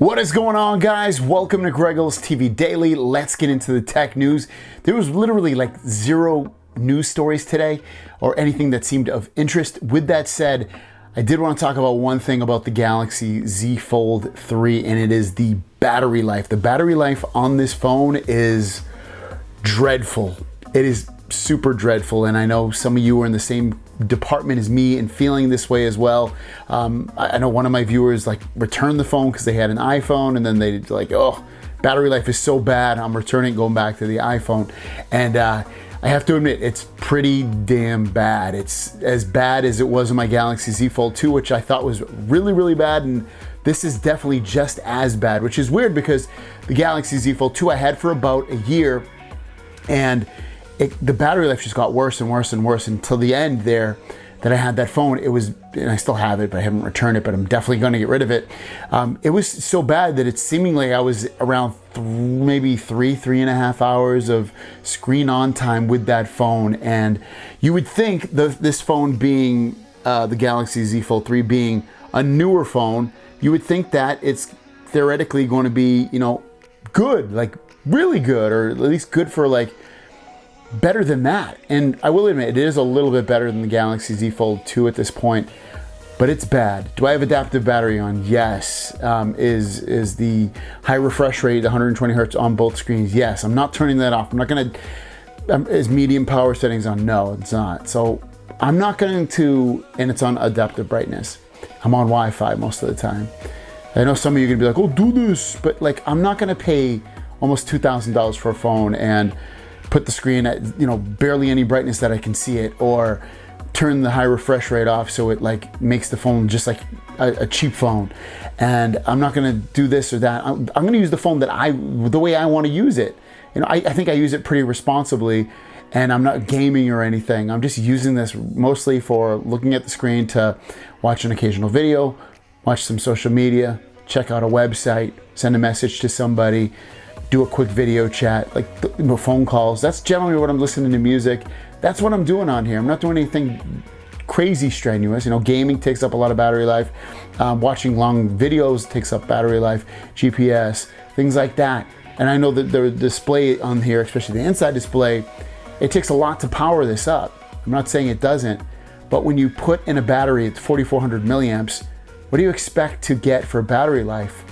What is going on, guys? Welcome to Greggles TV Daily. Let's get into the tech news. There was literally like zero news stories today or anything that seemed of interest. With that said, I did want to talk about one thing about the Galaxy Z Fold 3, and it is the battery life. The battery life on this phone is dreadful. It is super dreadful, and I know some of you are in the same department as me and feeling this way as well. I know one of my viewers like returned the phone because they had an iPhone, and then they like, oh, battery life is so bad, I'm returning, going back to the iPhone. And I have to admit, it's pretty damn bad. It's as bad as it was in my Galaxy Z Fold 2, which I thought was really, really bad, and this is definitely just as bad, which is weird because the Galaxy Z Fold 2 I had for about a year, and the battery life just got worse and worse and worse until the end there that I had that phone. It was, and I still have it, but I haven't returned it, but I'm definitely going to get rid of it. It was so bad that it's seemingly I was around maybe three and a half hours of screen on time with that phone. And you would think this phone being the Galaxy Z Fold 3 being a newer phone, you would think that it's theoretically going to be, you know, good, like really good, or at least good for like better than that. And I will admit, it is a little bit better than the Galaxy Z Fold 2 at this point, but it's bad. Do I have adaptive battery on? Yes. Is the high refresh rate, 120 hertz on both screens? Yes. I'm not turning that off. I'm not going to, is medium power settings on? No, it's not. So I'm not going to, and it's on adaptive brightness. I'm on Wi-Fi most of the time. I know some of you are going to be like, oh, do this, but like, I'm not going to pay almost $2,000 for a phone and put the screen at, you know, barely any brightness that I can see it, or turn the high refresh rate off so it like makes the phone just like a cheap phone. And I'm not gonna do this or that. I'm gonna use the phone the way I want to use it. You know, I think I use it pretty responsibly, and I'm not gaming or anything. I'm just using this mostly for looking at the screen to watch an occasional video, watch some social media, check out a website, send a message to somebody, do a quick video chat, like phone calls. That's generally what I'm listening to music. That's what I'm doing on here. I'm not doing anything crazy strenuous. You know, gaming takes up a lot of battery life. Watching long videos takes up battery life, GPS, things like that. And I know that the display on here, especially the inside display, it takes a lot to power this up. I'm not saying it doesn't, but when you put in a battery at 4,400 milliamps, what do you expect to get for battery life?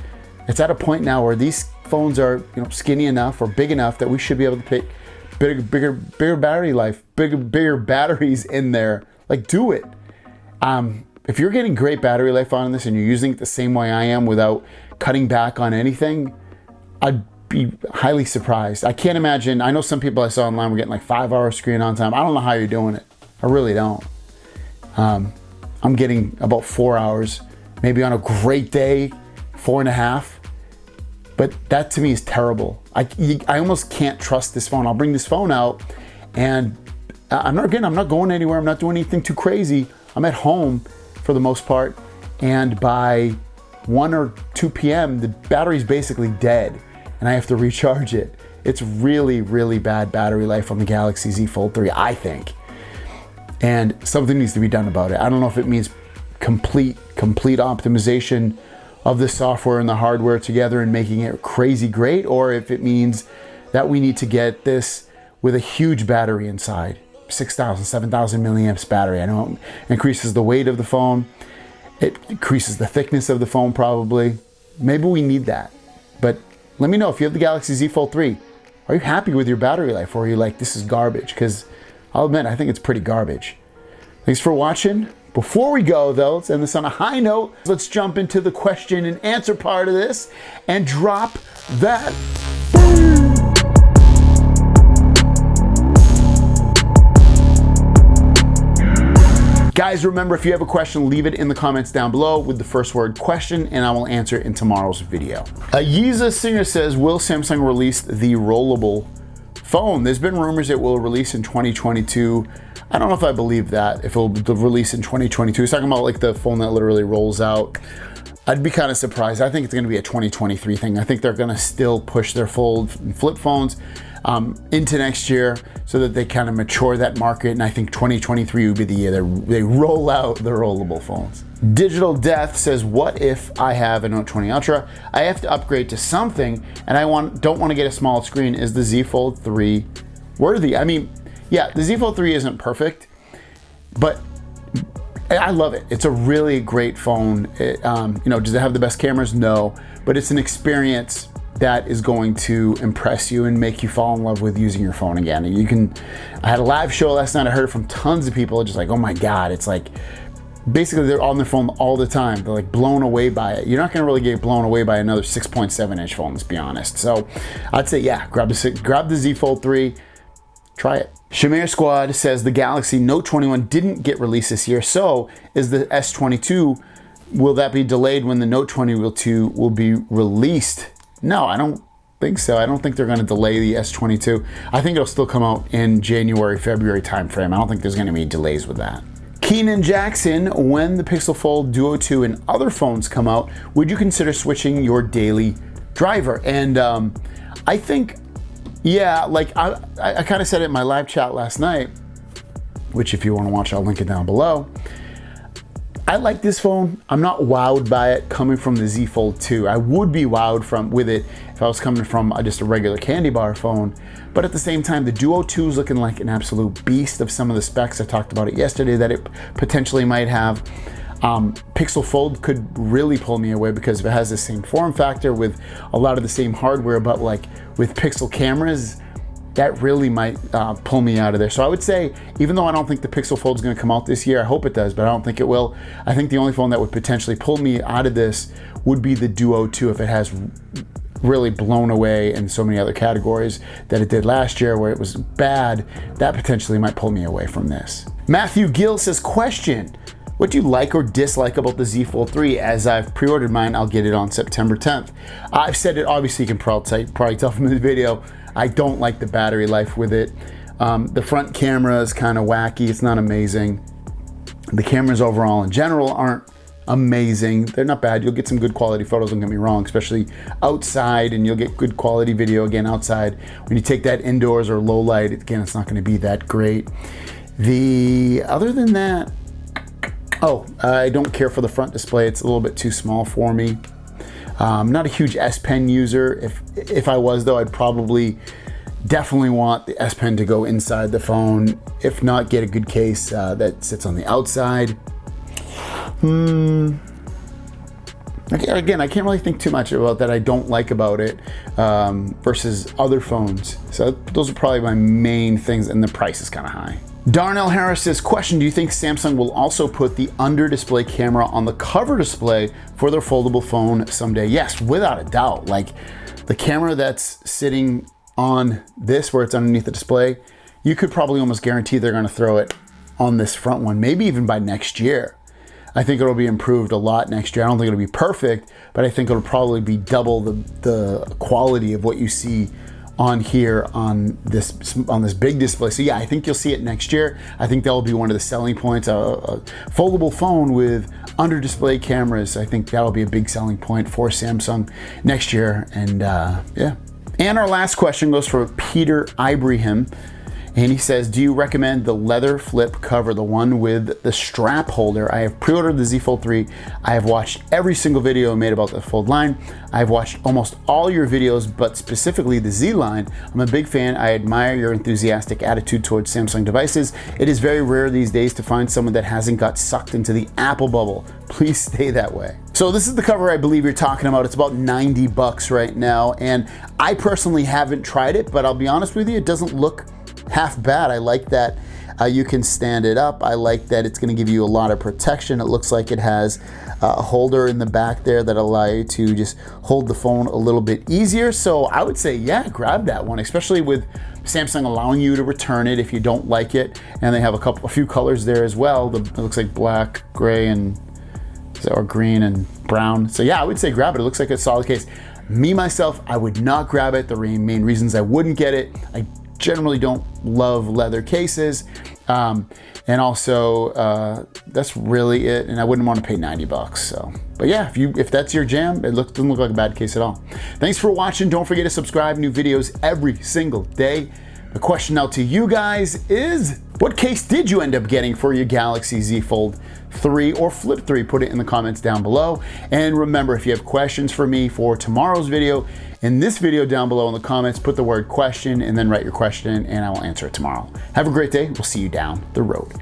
It's at a point now where these phones are, you know, skinny enough or big enough that we should be able to pick bigger battery life, bigger batteries in there. Like, do it. If you're getting great battery life on this and you're using it the same way I am without cutting back on anything, I'd be highly surprised. I can't imagine. I know some people I saw online were getting like 5 hours screen on time. I don't know how you're doing it. I really don't. I'm getting about 4 hours, maybe on a great day, 4.5. But that to me is terrible. I almost can't trust this phone. I'll bring this phone out, and I'm not going anywhere. I'm not doing anything too crazy. I'm at home for the most part, and by 1 or 2 p.m., the battery's basically dead, and I have to recharge it. It's really, really bad battery life on the Galaxy Z Fold 3, I think. And something needs to be done about it. I don't know if it means complete optimization of the software and the hardware together and making it crazy great, or if it means that we need to get this with a huge battery inside, 6,000, 7,000 milliamps battery. I know it increases the weight of the phone, it increases the thickness of the phone probably. Maybe we need that. But let me know if you have the Galaxy Z Fold 3. Are you happy with your battery life, or are you like, this is garbage? Because I'll admit, I think it's pretty garbage. Thanks for watching. Before we go though, let's end this on a high note. Let's jump into the question and answer part of this and drop that boom. Guys, remember, if you have a question, leave it in the comments down below with the first word question, and I will answer it in tomorrow's video. Yiza Singer says, will Samsung release the rollable phone? There's been rumors it will release in 2022. I don't know if I believe that, if it'll release in 2022. He's talking about like the phone that literally rolls out. I'd be kind of surprised. I think it's gonna be a 2023 thing. I think they're gonna still push their fold and flip phones into next year so that they kind of mature that market. And I think 2023 would be the year they roll out the rollable phones. Digital Death says, what if I have a Note 20 Ultra? I have to upgrade to something and I don't want to get a small screen. Is the Z Fold 3 worthy? I mean, yeah, the Z Fold 3 isn't perfect, but I love it. It's a really great phone. Does it have the best cameras? No, but it's an experience that is going to impress you and make you fall in love with using your phone again. And I had a live show last night. I heard it from tons of people, just like, oh my God, it's like, basically they're on their phone all the time. They're like blown away by it. You're not gonna really get blown away by another 6.7 inch phone, let's be honest. So I'd say, yeah, grab the Z Fold 3, try it. Shamir Squad says the Galaxy Note 21 didn't get released this year, so is the S22, will that be delayed when the Note 22 will be released? No, I don't think so. I don't think they're gonna delay the S22. I think it'll still come out in January, February timeframe. I don't think there's gonna be delays with that. Keenan Jackson, when the Pixel Fold Duo 2 and other phones come out, would you consider switching your daily driver? And I think, yeah, like I kind of said it in my live chat last night, which if you want to watch, I'll link it down below. I like this phone. I'm not wowed by it coming from the Z Fold 2. I would be wowed with it if I was coming from just a regular candy bar phone. But at the same time, the Duo 2 is looking like an absolute beast of some of the specs. I talked about it yesterday that it potentially might have. Pixel Fold could really pull me away because if it has the same form factor with a lot of the same hardware, but like with Pixel cameras, that really might pull me out of there. So I would say, even though I don't think the Pixel Fold is going to come out this year, I hope it does, but I don't think it will. I think the only phone that would potentially pull me out of this would be the Duo 2 if it has really blown away in so many other categories that it did last year where it was bad. That potentially might pull me away from this. Matthew Gill says, question, what do you like or dislike about the Z Fold 3? As I've pre-ordered mine, I'll get it on September 10th. I've said it, obviously you can probably tell from the video, I don't like the battery life with it. The front camera is kind of wacky, it's not amazing. The cameras overall in general aren't amazing. They're not bad. You'll get some good quality photos, don't get me wrong, especially outside, and you'll get good quality video again outside. When you take that indoors or low light, again, it's not gonna be that great. Other than that, I don't care for the front display. It's a little bit too small for me. I'm not a huge S Pen user. If I was though, I'd probably definitely want the S Pen to go inside the phone. If not, get a good case that sits on the outside. Again, I can't really think too much about that I don't like about it versus other phones. So those are probably my main things, and the price is kind of high. Darnell Harris says, question, do you think Samsung will also put the under display camera on the cover display for their foldable phone someday? Yes, without a doubt. Like the camera that's sitting on this where it's underneath the display, you could probably almost guarantee they're gonna throw it on this front one, maybe even by next year. I think it'll be improved a lot next year. I don't think it'll be perfect, but I think it'll probably be double the quality of what you see on here on this big display. So yeah, I think you'll see it next year. I think that'll be one of the selling points. A foldable phone with under display cameras. I think that'll be a big selling point for Samsung next year. And yeah. And our last question goes for Peter Ibrahim. And he says, do you recommend the leather flip cover, the one with the strap holder? I have pre-ordered the Z Fold 3. I have watched every single video made about the Fold line. I've watched almost all your videos, but specifically the Z line. I'm a big fan. I admire your enthusiastic attitude towards Samsung devices. It is very rare these days to find someone that hasn't got sucked into the Apple bubble. Please stay that way. So this is the cover I believe you're talking about. It's about 90 bucks right now. And I personally haven't tried it, but I'll be honest with you, it doesn't look half bad. I like that you can stand it up. I like that it's going to give you a lot of protection. It looks like it has a holder in the back there that allow you to just hold the phone a little bit easier. So I would say, yeah, grab that one, especially with Samsung allowing you to return it if you don't like it. And they have a few colors there as well. It looks like black, gray, or green and brown. So yeah, I would say grab it. It looks like a solid case. Me, myself, I would not grab it. The main reasons I wouldn't get it, I generally don't love leather cases, and also that's really it, and I wouldn't want to pay 90 bucks. So, but yeah, if that's your jam, it doesn't look like a bad case at all. Thanks for watching. Don't forget to subscribe. New videos every single day. The question now to you guys is, what case did you end up getting for your Galaxy Z Fold 3 or Flip 3? Put it in the comments down below. And remember, if you have questions for me for tomorrow's video, in this video down below in the comments, put the word question and then write your question and I will answer it tomorrow. Have a great day. We'll see you down the road.